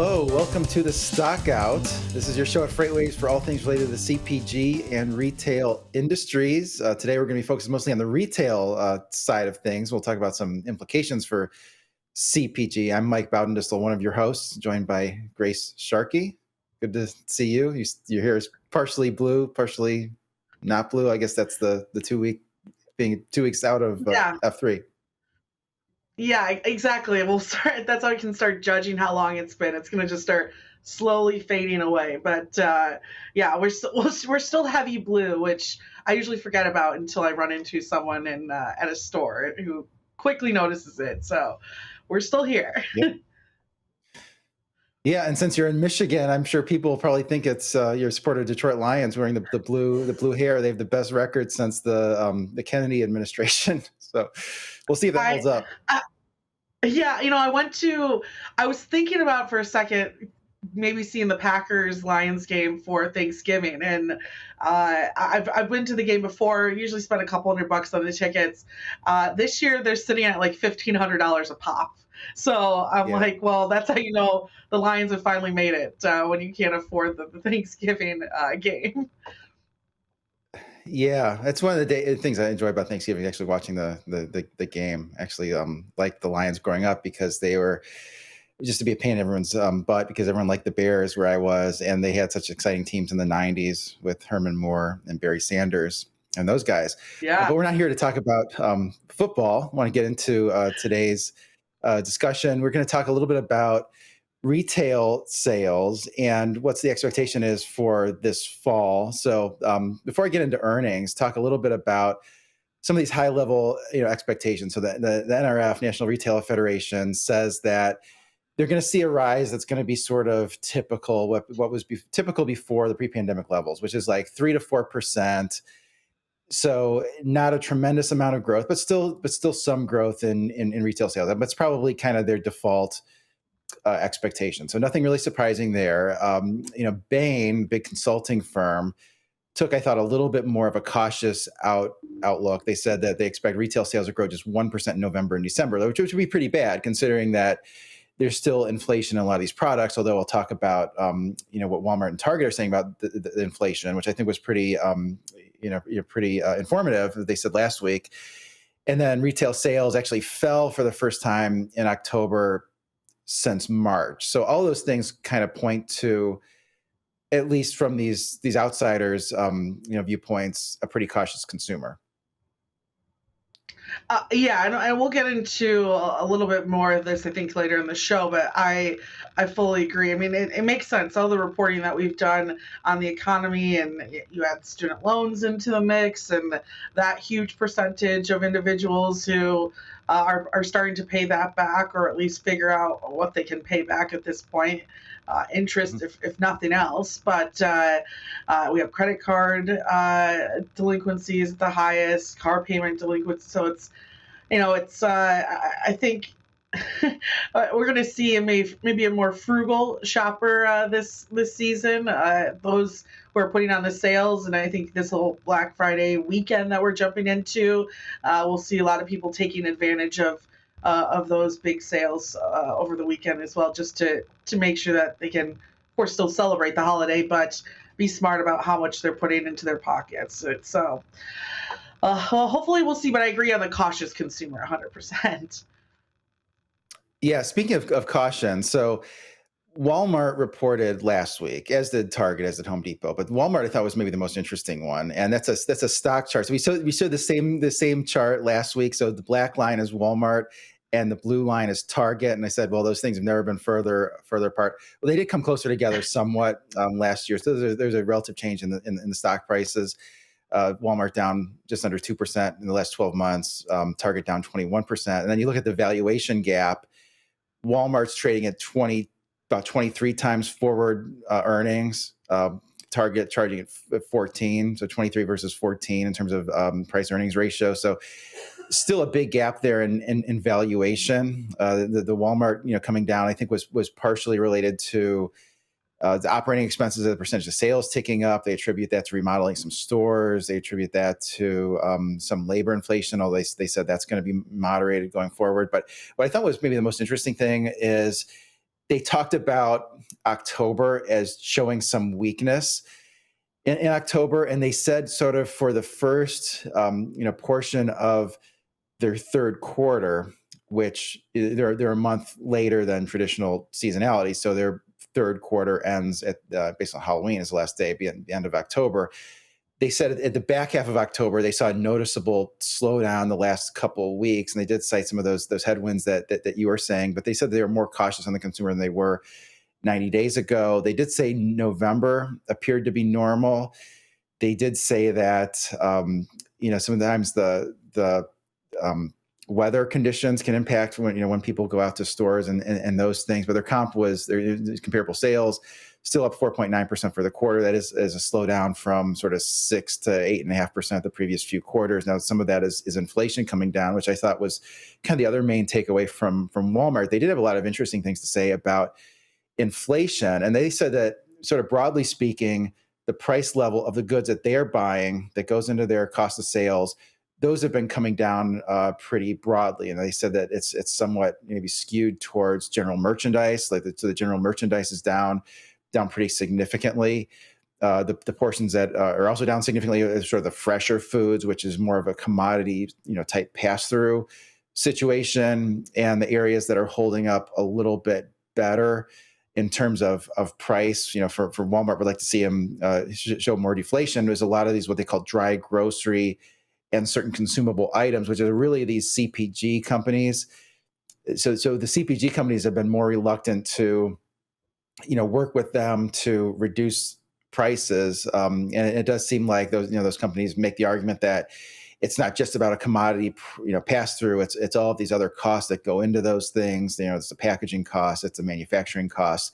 Hello, welcome to the Stockout. This is your show at FreightWaves for all things related to the CPG and retail industries. Today we're going to be focused mostly on the retail side of things. We'll talk about some implications for CPG. I'm Mike Baudendistel, one of your hosts, joined by Grace Sharkey. Good to see you. Your hair is partially blue, partially not blue. I guess that's the 2 week being 2 weeks out of F3. Yeah, exactly. We'll start. That's how we can start judging how long it's been. It's going to just start slowly fading away. But yeah, we're still heavy blue, which I usually forget about until I run into someone at a store who quickly notices it. So we're still here. Yep. Yeah, and since you're in Michigan, I'm sure people probably think it's you're a supporter of Detroit Lions wearing the blue hair. They have the best record since the Kennedy administration. So we'll see if that holds up. Yeah, I was thinking about for a second maybe seeing the Packers Lions game for Thanksgiving, and I've been to the game before. Usually spend a couple $100 on the tickets. This year they're sitting at like $1,500 a pop. So I'm like, well, that's how you know the Lions have finally made it when you can't afford the Thanksgiving game. Yeah, that's one of the things I enjoy about Thanksgiving. Actually, watching the game. Actually, like the Lions growing up because they were just to be a pain in everyone's butt because everyone liked the Bears where I was, and they had such exciting teams in the '90s with Herman Moore and Barry Sanders and those guys. Yeah. But we're not here to talk about football. I want to get into today's discussion. We're going to talk a little bit about retail sales and what's the expectation is for this fall. So before I get into earnings, talk a little bit about some of these high level expectations. So the NRF, National Retail Federation, says that they're going to see a rise that's going to be sort of typical, what was typical before the pre-pandemic levels, which is like 3 to 4%. So not a tremendous amount of growth, but still some growth in retail sales. That's probably kind of their default expectation. So nothing really surprising there. Bain, big consulting firm, took, I thought, a little bit more of a cautious outlook. They said that they expect retail sales to grow just 1% in November and December, which would be pretty bad considering that there's still inflation in a lot of these products, although we'll talk about, what Walmart and Target are saying about the inflation, which I think was pretty, pretty informative, they said last week. And then retail sales actually fell for the first time in October since March. So all those things kind of point to, at least from these outsiders, viewpoints, a pretty cautious consumer. And we'll get into a little bit more of this, I think, later in the show, but I fully agree. I mean, it makes sense. All the reporting that we've done on the economy, and you add student loans into the mix, and that huge percentage of individuals who are starting to pay that back, or at least figure out what they can pay back at this point. Interest, if nothing else. But we have credit card delinquencies at the highest, car payment delinquency. So it's, I think we're going to see maybe a more frugal shopper this season. Those who are putting on the sales, and I think this whole Black Friday weekend that we're jumping into, we'll see a lot of people taking advantage of those big sales over the weekend as well, just to make sure that they can, of course, still celebrate the holiday, but be smart about how much they're putting into their pockets. So hopefully we'll see, but I agree on the cautious consumer 100%. Yeah, speaking of caution, so Walmart reported last week, as did Target, as did Home Depot, but Walmart I thought was maybe the most interesting one, and that's a stock chart. So we showed the same chart last week. So the black line is Walmart, and the blue line is Target. And I said, well, those things have never been further apart. Well, they did come closer together somewhat last year. So there's a relative change in the stock prices. Walmart down just under 2% in the last 12 months. Target down 21%. And then you look at the valuation gap. Walmart's trading at about 23 times forward earnings. Target charging at 14, so 23 versus 14 in terms of price earnings ratio. So still a big gap there in valuation. The Walmart, coming down, I think was partially related to the operating expenses as a percentage of sales ticking up. They attribute that to remodeling some stores. They attribute that to some labor inflation, although they said that's going to be moderated going forward. But what I thought was maybe the most interesting thing is they talked about October as showing some weakness in October, and they said sort of for the first portion of their third quarter, which they're a month later than traditional seasonality, so their third quarter ends at based on Halloween is the last day, be at the end of October. They said at the back half of October they saw a noticeable slowdown the last couple of weeks, and they did cite some of those headwinds that you were saying, but they said they were more cautious on the consumer than they were 90 days ago. They did say November appeared to be normal. They did say that sometimes the weather conditions can impact when people go out to stores and those things. But their comp was their comparable sales still up 4.9% for the quarter. That is a slowdown from sort of 6 to 8.5% the previous few quarters. Now, some of that is inflation coming down, which I thought was kind of the other main takeaway from Walmart. They did have a lot of interesting things to say about inflation, and they said that sort of broadly speaking, the price level of the goods that they're buying that goes into their cost of sales, those have been coming down pretty broadly. And they said that it's somewhat maybe skewed towards general merchandise, so the general merchandise is down pretty significantly. The portions that are also down significantly are sort of the fresher foods, which is more of a commodity, type pass-through situation, and the areas that are holding up a little bit better in terms of price, for Walmart, we'd like to see them show more deflation. There's a lot of these what they call dry grocery and certain consumable items, which are really these CPG companies. So the CPG companies have been more reluctant to work with them to reduce prices, and it does seem like those companies make the argument that it's not just about a commodity pass through. It's all of these other costs that go into those things. It's the packaging cost, it's the manufacturing costs.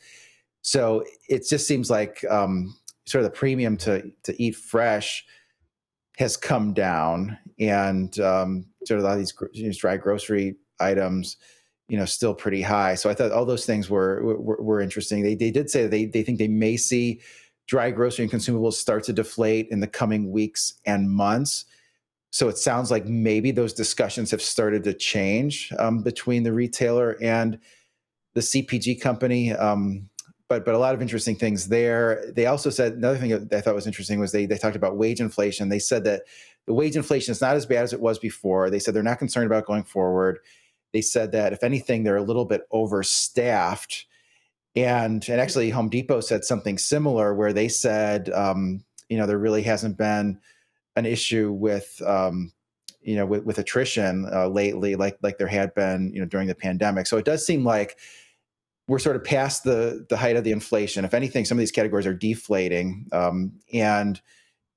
So it just seems like sort of the premium to eat fresh has come down, and sort of a lot of these dry grocery items still pretty high. So I thought all those things were interesting. They did say they think they may see dry grocery and consumables start to deflate in the coming weeks and months. So it sounds like maybe those discussions have started to change between the retailer and the CPG company. But a lot of interesting things there. They also said another thing that I thought was interesting was they talked about wage inflation. They said that the wage inflation is not as bad as it was before. They said they're not concerned about going forward. They said that if anything, they're a little bit overstaffed. And actually Home Depot said something similar where they said, there really hasn't been an issue with with attrition lately, like there had been during the pandemic. So it does seem like we're sort of past the height of the inflation. If anything, some of these categories are deflating, and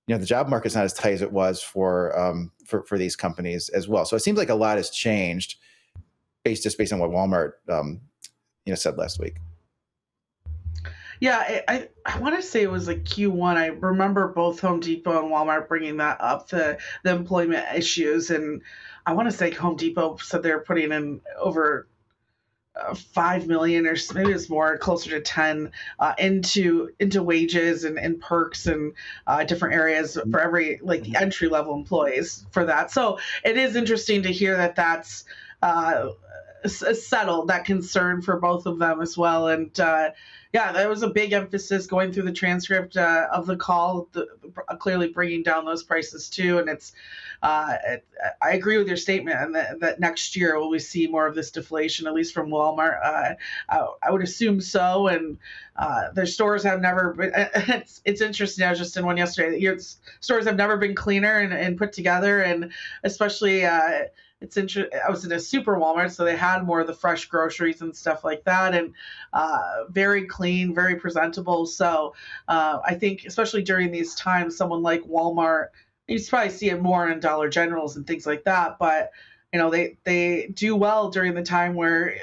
the job market's not as tight as it was for these companies as well. So it seems like a lot has changed based on what Walmart said last week. Yeah, I want to say it was like Q1. I remember both Home Depot and Walmart bringing that up, the employment issues. And I want to say Home Depot said they're putting in over 5 million, or maybe it's more, closer to 10, into wages and perks and different areas for every, like, the entry level employees for that. So it is interesting to hear that that's settled, that concern for both of them as well. And yeah, that was a big emphasis going through the transcript of the call, clearly bringing down those prices too. And I agree with your statement, and that next year will we see more of this deflation, at least from Walmart. I would assume so. And their stores have never been, it's interesting. I was just in one yesterday. Your stores have never been cleaner and put together, and especially it's interesting. I was in a super Walmart, so they had more of the fresh groceries and stuff like that, and very clean, very presentable. So I think, especially during these times, someone like Walmart, you probably see it more in Dollar Generals and things like that, but they do well during the time where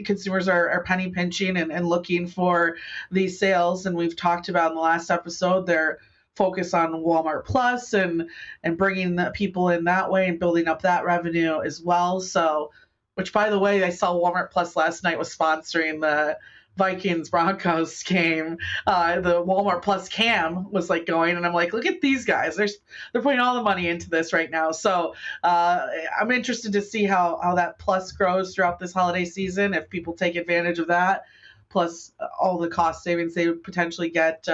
consumers are penny pinching and looking for these sales. And we've talked about in the last episode their focus on Walmart Plus and bringing the people in that way and building up that revenue as well. So, which, by the way, I saw Walmart Plus last night was sponsoring the Vikings Broncos game. The Walmart Plus cam was like going, and I'm like, look at these guys. They're putting all the money into this right now. So I'm interested to see how that Plus grows throughout this holiday season, if people take advantage of that. plus all the cost savings they would potentially get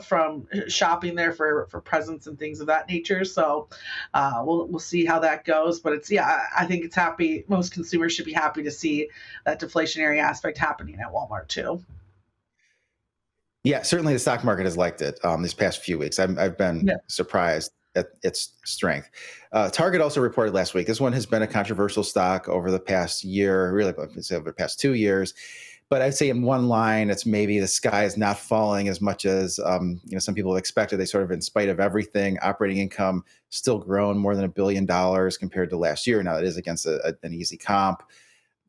from shopping there for presents and things of that nature. So we'll see how that goes. But it's yeah, I think it's happy. Most consumers should be happy to see that deflationary aspect happening at Walmart too. Yeah, certainly the stock market has liked it these past few weeks. I've been Yeah. surprised at its strength. Target also reported last week. This one has been a controversial stock over the past year, really over the past 2 years. But I'd say in one line, it's maybe the sky is not falling as much as some people have expected. They sort of, in spite of everything, operating income still grown more than $1 billion compared to last year. Now it is against an easy comp.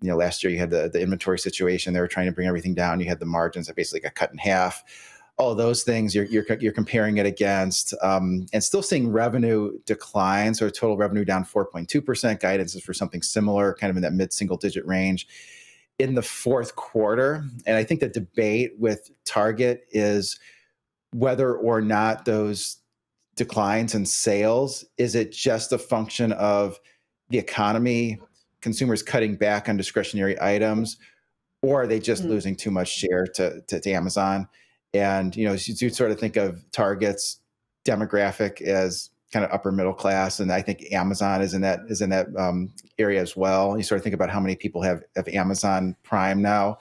Last year you had the inventory situation. They were trying to bring everything down. You had the margins that basically got cut in half. All of those things you're comparing it against, and still seeing revenue decline. So total revenue down 4.2%. Guidance is for something similar, kind of in that mid-single digit range in the fourth quarter. And I think the debate with Target is whether or not those declines in sales, is it just a function of the economy, consumers cutting back on discretionary items, or are they just Mm. losing too much share to Amazon? And you sort of think of Target's demographic as kind of upper middle class, and I think Amazon is in that area as well. You sort of think about how many people have Amazon Prime now.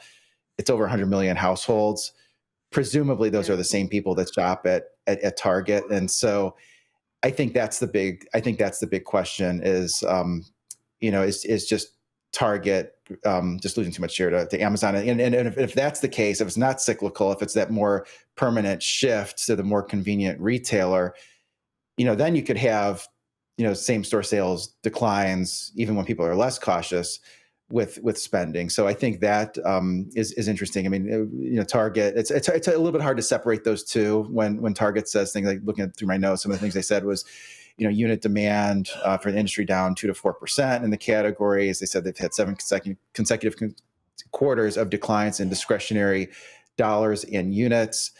It's over 100 million households. Presumably, those Yeah. are the same people that shop at Target, and so I think that's the big question is just Target just losing too much share to Amazon. And if that's the case, if it's not cyclical, if it's that more permanent shift to the more convenient retailer, then you could have, same store sales declines even when people are less cautious with spending. So I think that is interesting. I mean, Target, it's a little bit hard to separate those two when Target says things like, looking through my notes, some of the things they said was, unit demand for the industry down 2 to 4% in the categories. They said they've had 7 consecutive quarters of declines in discretionary dollars and units.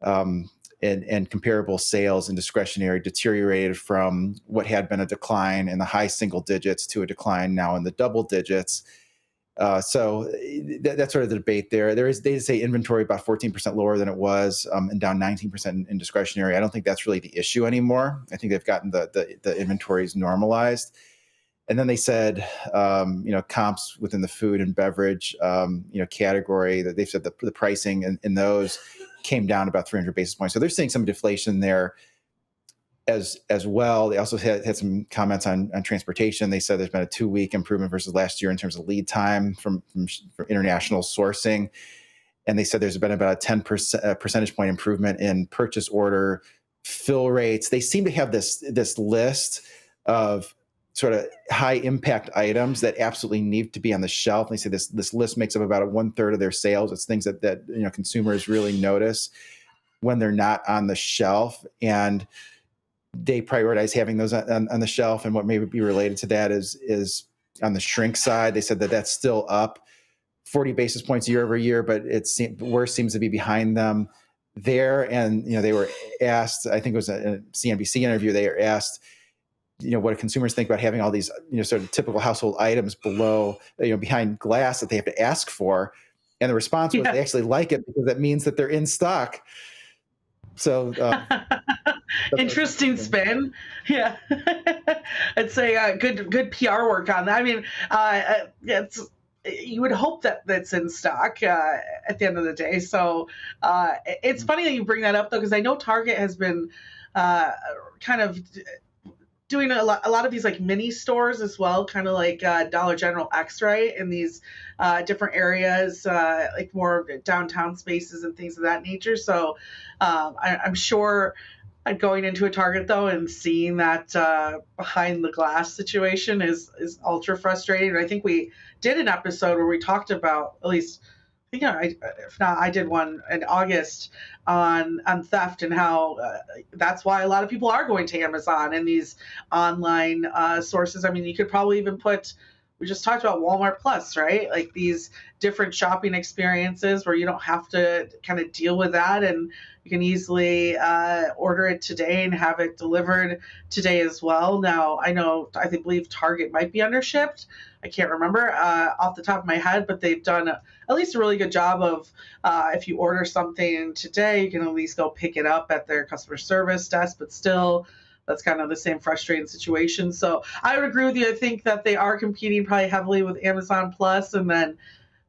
And comparable sales and discretionary deteriorated from what had been a decline in the high single digits to a decline now in the double digits. So that's sort of the debate there. They say inventory about 14% lower than it was, and down 19% in discretionary. I don't think that's really the issue anymore. I think they've gotten the inventories normalized. And then they said, comps within the food and beverage, category, that they've said the pricing in those came down about 300 basis points. So they're seeing some deflation there as well. They also had some comments on transportation. They said there's been a 2-week improvement versus last year in terms of lead time from international sourcing. And they said there's been about a 10 percentage point improvement in purchase order fill rates. They seem to have this list of sort of high impact items that absolutely need to be on the shelf. And they say this list makes up about 1/3 of their sales. It's things that consumers really notice when they're not on the shelf, and they prioritize having those on the shelf. And what may be related to that is on the shrink side. They said that's still up 40 basis points year over year, but worse seems to be behind them there. And they were asked, I think it was a CNBC interview, they were asked, what do consumers think about having all these, sort of typical household items below, behind glass that they have to ask for. And the response was they actually like it because that means that they're in stock. So Interesting spin. Yeah. I'd say good PR work on that. I mean, it's, you would hope that that's in stock at the end of the day. So it's funny that you bring that up, though, because I know Target has been kind of doing a lot of these like mini stores as well, kind of like Dollar General X, right? In these different areas, like more downtown spaces and things of that nature. So I'm sure going into a Target though and seeing that behind the glass situation is ultra frustrating. And I think we did an episode where we talked about, at least I think, if not, I did one in August on theft and how that's why a lot of people are going to Amazon and these online sources. I mean, you could probably even put we just talked about Walmart Plus, right? Like these different shopping experiences where you don't have to kind of deal with that, and you can easily order it today and have it delivered today as well. Now, I believe Target might be undershipped. I can't remember off the top of my head, but they've done at least a really good job of if you order something today, you can at least go pick it up at their customer service desk, but still, that's kind of the same frustrating situation. So I would agree with you. I think that they are competing probably heavily with Amazon Plus. And then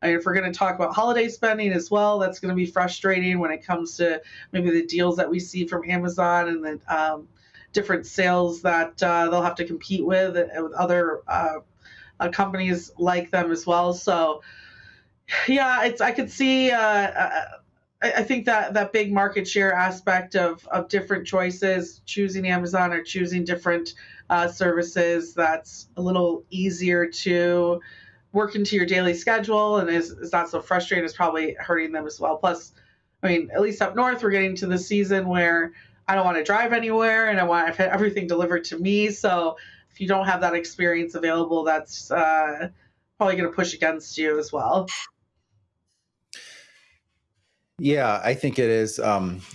if we're going to talk about holiday spending as well, that's going to be frustrating when it comes to maybe the deals that we see from Amazon and the different sales that they'll have to compete with other companies like them as well. So yeah, I could see. I think that big market share aspect of different choices, choosing Amazon or choosing different services, that's a little easier to work into your daily schedule and is not so frustrating, is probably hurting them as well. Plus, I mean, at least up north, we're getting to the season where I don't want to drive anywhere and I want to have everything delivered to me. So if you don't have that experience available, that's probably going to push against you as well. Yeah, I think it is.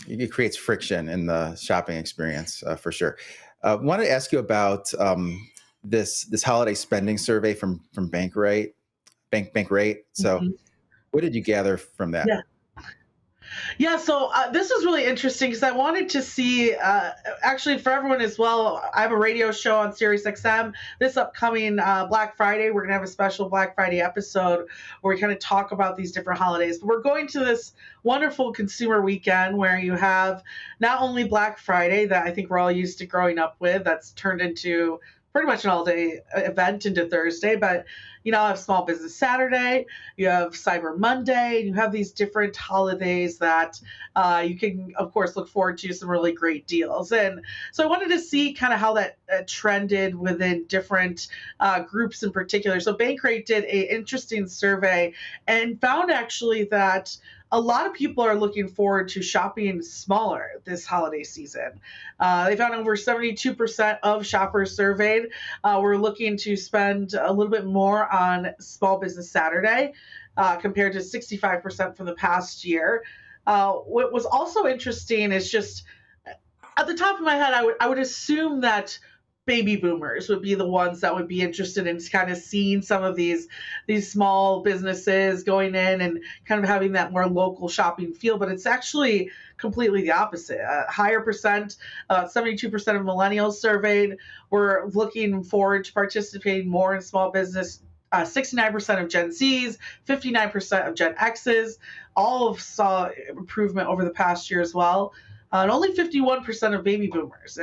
It creates friction in the shopping experience for sure. Want to ask you about this holiday spending survey from Bankrate. So, Mhm. what did you gather from that? Yeah. Yeah, so this was really interesting because I wanted to see, actually, for everyone as well. I have a radio show on Sirius XM. This upcoming Black Friday, we're going to have a special Black Friday episode where we kind of talk about these different holidays. But we're going to this wonderful consumer weekend where you have not only Black Friday that I think we're all used to growing up with, that's turned into pretty much an all-day event into Thursday, but you know, have Small Business Saturday, you have Cyber Monday, and you have these different holidays that you can, of course, look forward to some really great deals. And so I wanted to see kind of how that trended within different groups in particular. So Bankrate did an interesting survey and found actually that a lot of people are looking forward to shopping smaller this holiday season. They found over 72% of shoppers surveyed were looking to spend a little bit more on Small Business Saturday compared to 65% from the past year. What was also interesting is just at the top of my head, I would assume that baby boomers would be the ones that would be interested in kind of seeing some of these small businesses going in and kind of having that more local shopping feel. But it's actually completely the opposite. Higher percent, 72% of millennials surveyed were looking forward to participating more in small business. 69% of Gen Zs, 59% of Gen Xs, all saw improvement over the past year as well. And only 51% of baby boomers.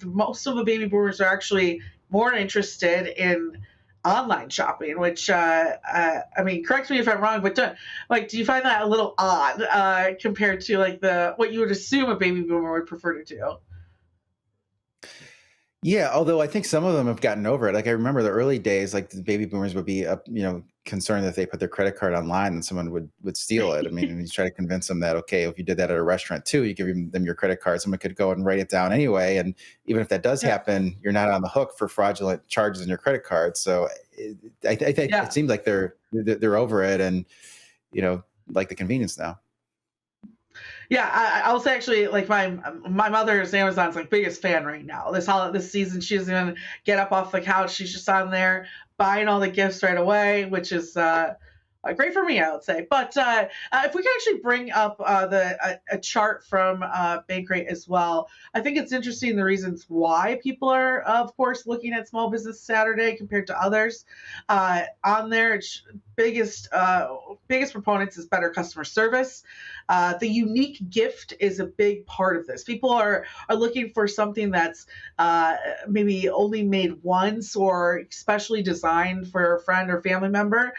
Most of the baby boomers are actually more interested in online shopping, which I mean, correct me if I'm wrong, but do you find that a little odd compared to like the what you would assume a baby boomer would prefer to do? Yeah, although I think some of them have gotten over it. Like I remember the early days, like the baby boomers would be concerned that if they put their credit card online, then someone would steal it. I mean, and you try to convince them that okay, if you did that at a restaurant too, you give them your credit card, someone could go and write it down anyway. And even if that does Yeah, happen, you're not on the hook for fraudulent charges in your credit card. So I think yeah. it seems like they're over it, and like the convenience now. Yeah, I'll say actually, like my mother's Amazon's like biggest fan right now. This season, she doesn't even get up off the couch. She's just on there buying all the gifts right away, which is great for me, I would say. But if we can actually bring up a chart from Bankrate as well, I think it's interesting the reasons why people are, of course, looking at Small Business Saturday compared to others. On there, biggest proponents is better customer service. The unique gift is a big part of this. People are looking for something that's maybe only made once or specially designed for a friend or family member.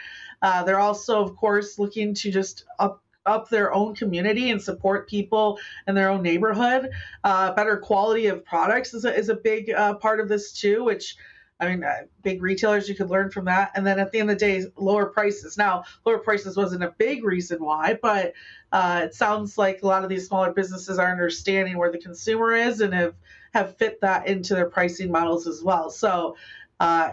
They're also, of course, looking to just up their own community and support people in their own neighborhood. Better quality of products is a big part of this too, which I mean, big retailers, you could learn from that. And then at the end of the day, lower prices. Now, lower prices wasn't a big reason why, but it sounds like a lot of these smaller businesses are understanding where the consumer is and have fit that into their pricing models as well. So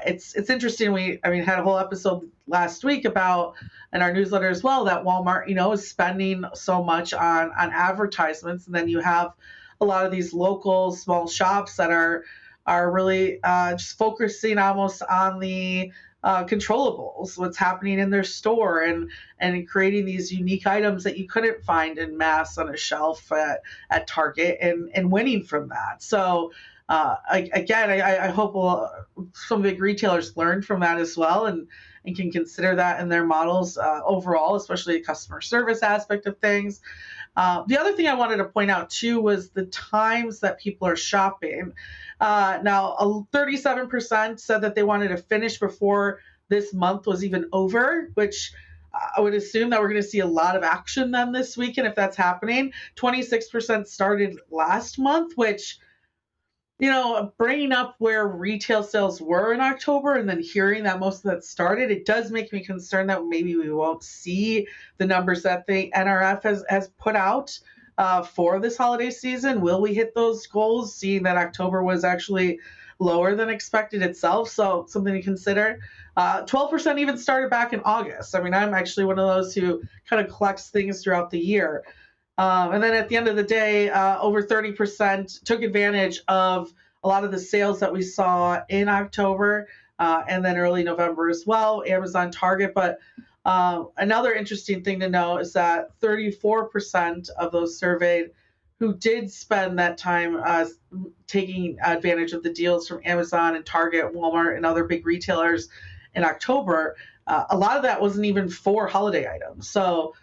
It's interesting. I mean, had a whole episode last week about in our newsletter as well that Walmart, is spending so much on advertisements, and then you have a lot of these local small shops that are really just focusing almost on the controllables, what's happening in their store, and creating these unique items that you couldn't find in mass on a shelf at Target, and winning from that. So again, I hope some big retailers learn from that as well, and can consider that in their models overall, especially the customer service aspect of things. The other thing I wanted to point out too was the times that people are shopping. Now, 37% said that they wanted to finish before this month was even over, which I would assume that we're going to see a lot of action then this weekend if that's happening. 26% started last month, which, bringing up where retail sales were in October and then hearing that most of that started, it does make me concerned that maybe we won't see the numbers that the NRF has put out for this holiday season. Will we hit those goals, seeing that October was actually lower than expected itself? So something to consider. 12% even started back in August. I mean, I'm actually one of those who kind of collects things throughout the year. And then at the end of the day, over 30% took advantage of a lot of the sales that we saw in October and then early November as well, Amazon, Target. But another interesting thing to know is that 34% of those surveyed who did spend that time taking advantage of the deals from Amazon and Target, Walmart, and other big retailers in October, a lot of that wasn't even for holiday items. So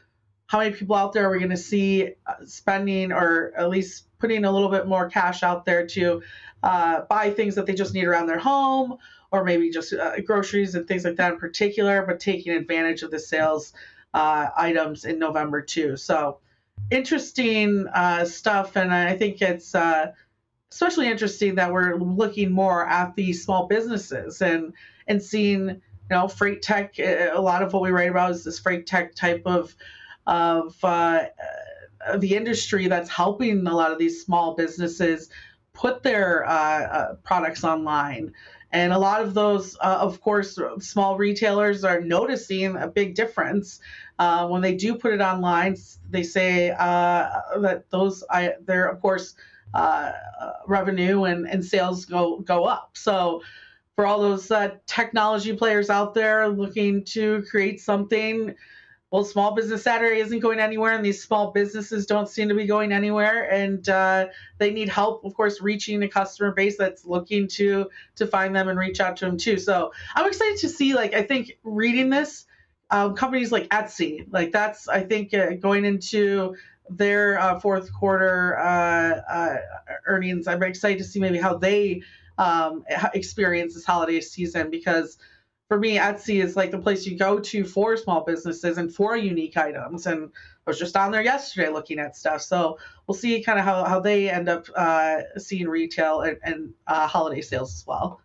how many people out there are we going to see spending, or at least putting a little bit more cash out there to buy things that they just need around their home, or maybe just groceries and things like that in particular, but taking advantage of the sales items in November too. So interesting stuff. And I think it's especially interesting that we're looking more at the small businesses and seeing, freight tech. A lot of what we write about is this freight tech type of the industry that's helping a lot of these small businesses put their products online. And a lot of those, of course, small retailers are noticing a big difference when they do put it online. They say that their, of course, revenue and sales go up. So for all those technology players out there looking to create something, well, Small Business Saturday isn't going anywhere, and these small businesses don't seem to be going anywhere, and they need help, of course, reaching a customer base that's looking to find them and reach out to them too. So I'm excited to see, I think reading this, companies like Etsy, that's, I think, going into their fourth quarter earnings. I'm excited to see maybe how they experience this holiday season, because for me, Etsy is the place you go to for small businesses and for unique items. And I was just on there yesterday looking at stuff. So we'll see kind of how they end up seeing retail and holiday sales as well.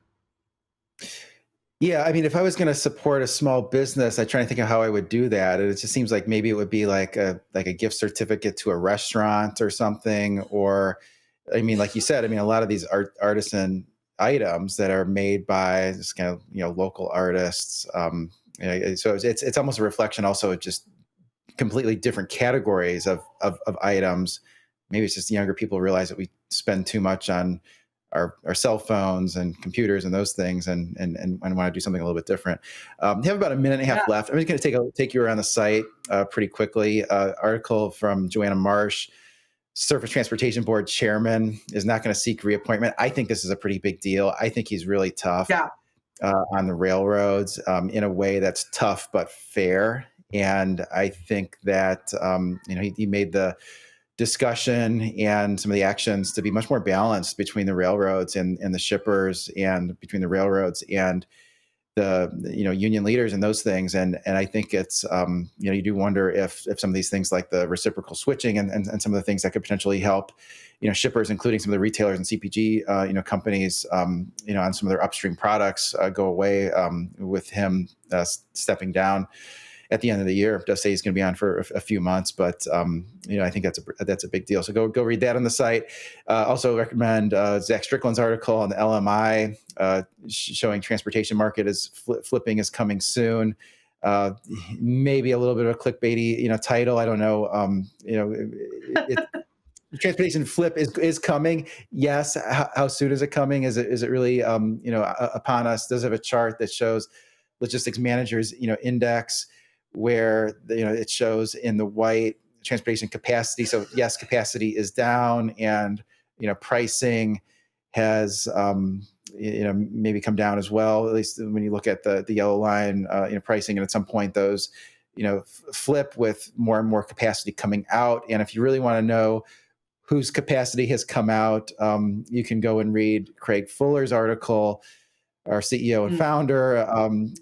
Yeah, I mean, if I was going to support a small business, I try to think of how I would do that. And it just seems like maybe it would be like a gift certificate to a restaurant or something. Or, I mean, like you said, I mean, a lot of these artisan items that are made by this kind of local artists. So it's almost a reflection also of just completely different categories of items. Maybe it's just younger people realize that we spend too much on our cell phones and computers and those things, and want to do something a little bit different. We have about a minute and a half left. I'm just going to take you around the site pretty quickly. Article from Joanna Marsh. Surface Transportation Board chairman is not going to seek reappointment. I think this is a pretty big deal. I think he's really tough on the railroads in a way that's tough but fair. And I think that he made the discussion and some of the actions to be much more balanced between the railroads and the shippers, and between the railroads and the union leaders and those things. And I think it's you do wonder if some of these things like the reciprocal switching and some of the things that could potentially help shippers, including some of the retailers and CPG companies on some of their upstream products go away with him stepping down. at the end of the year. It does say he's going to be on for a few months, but I think that's a big deal. So go read that on the site. Also recommend Zach Strickland's article on the LMI showing transportation market is flipping is coming soon. Maybe a little bit of a clickbaity title. I don't know. Transportation flip is coming. Yes. How soon is it coming? Is it really upon us? Does have a chart that shows logistics managers index where it shows in the white transportation capacity. So yes, capacity is down, and pricing has maybe come down as well. At least when you look at the yellow line, pricing, and at some point those flip with more and more capacity coming out. And if you really want to know whose capacity has come out, you can go and read Craig Fuller's article, our CEO and founder.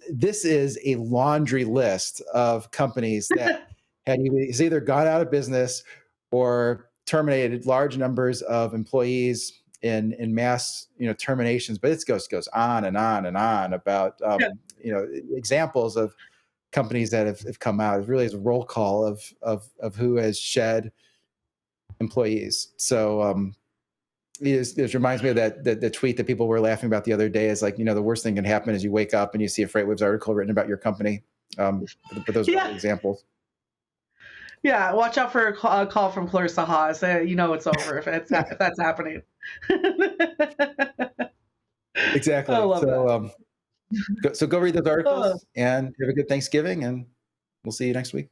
This is a laundry list of companies that had either gone out of business or terminated large numbers of employees in mass terminations. But it goes on and on and on about examples of companies that have come out. It really is a roll call of who has shed employees. So it reminds me of that the tweet that people were laughing about the other day is like, the worst thing can happen is you wake up and you see a FreightWaves article written about your company. But those are examples. Yeah, watch out for a call from Clarissa Haas. It's over if that's happening. Exactly. I love that. So go read those articles and have a good Thanksgiving, and we'll see you next week.